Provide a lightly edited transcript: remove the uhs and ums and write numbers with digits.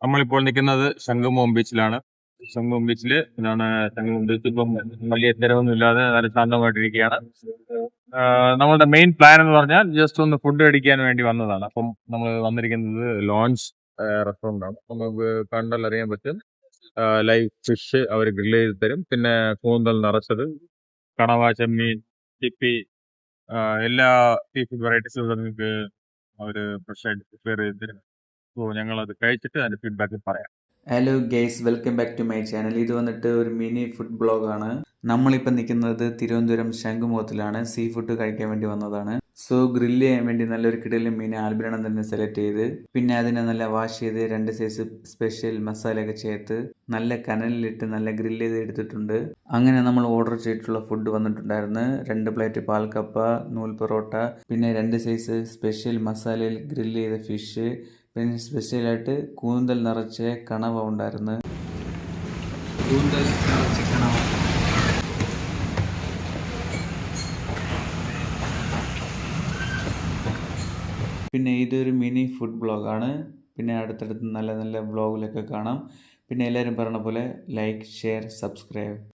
നമ്മളിപ്പോൾ നിൽക്കുന്നത് ശംഖുമുഖം ബീച്ചിലാണ്. ശംഖുമുഖം ബീച്ചിൽ ആണ്. ശംഖുമുഖം ബീച്ച് ഇപ്പം വലിയ തിരവൊന്നും ഇല്ലാതെ നല്ല ശാന്തമായിട്ടിരിക്കുകയാണ്. നമ്മളുടെ മെയിൻ പ്ലാൻ എന്ന് പറഞ്ഞാൽ ജസ്റ്റ് ഒന്ന് ഫുഡ് അടിക്കാൻ വേണ്ടി വന്നതാണ്. അപ്പം നമ്മൾ വന്നിരിക്കുന്നത് ലോഞ്ച് റെസ്റ്റോറൻ്റ് ആണ്. നമുക്ക് കണ്ടാൽ അറിയാൻ പറ്റും. ലൈവ് ഫിഷ് അവർ ഗ്രില്ല് ചെയ്ത് തരും. പിന്നെ കൂന്തൽ നിറച്ചത്, കണവ, ചെമ്മീൻ, ചിപ്പി, എല്ലാ സീ ഫുഡ് വെറൈറ്റീസും നിങ്ങൾക്ക് അവർ ഫ്രഷ് ആയിട്ട് പ്രിപ്പയർ ചെയ്ത് തരും. സോ ഞങ്ങളത് കഴിച്ചിട്ട് അതിന്റെ ഫീഡ്ബാക്ക് പറയാം. Hello guys, welcome back to my channel. ഇത് വന്നിട്ട് ഒരു മിനി ഫുഡ് ബ്ലോഗാണ്. നമ്മളിപ്പോൾ നിൽക്കുന്നത് തിരുവനന്തപുരം ശംഖുമുഖത്തിലാണ്. സീ ഫുഡ് കഴിക്കാൻ വേണ്ടി വന്നതാണ്. സോ ഗ്രില്ല് ചെയ്യാൻ വേണ്ടി നല്ലൊരു കിടലും മീൻ ആൽബിരണം തന്നെ സെലക്ട് ചെയ്ത്, പിന്നെ അതിനെ നല്ല വാഷ് ചെയ്ത് 2 സൈസ് സ്പെഷ്യൽ മസാലയൊക്കെ ചേർത്ത് നല്ല കനലിലിട്ട് നല്ല ഗ്രില്ല് ചെയ്ത് എടുത്തിട്ടുണ്ട്. അങ്ങനെ നമ്മൾ ഓർഡർ ചെയ്തിട്ടുള്ള ഫുഡ് വന്നിട്ടുണ്ടായിരുന്നു. 2 പ്ലേറ്റ് പാൽക്കപ്പ, നൂൽ പൊറോട്ട, പിന്നെ 2 സൈസ് സ്പെഷ്യൽ മസാലയിൽ ഗ്രില്ല് ചെയ്ത ഫിഷ്, പിന്നെ സ്പെഷ്യലായിട്ട് കൂന്തൽ നിറച്ച കണവ ഉണ്ടായിരുന്നു. കൂന്തൽ നിറച്ച കണവ. പിന്നെ ഇതൊരു മിനി ഫുഡ് ബ്ലോഗാണ്. പിന്നെ അടുത്തടുത്ത് നല്ല നല്ല വ്ളോഗിലൊക്കെ കാണാം. പിന്നെ എല്ലാവരും പറഞ്ഞ പോലെ ലൈക്ക്, ഷെയർ, സബ്സ്ക്രൈബ്.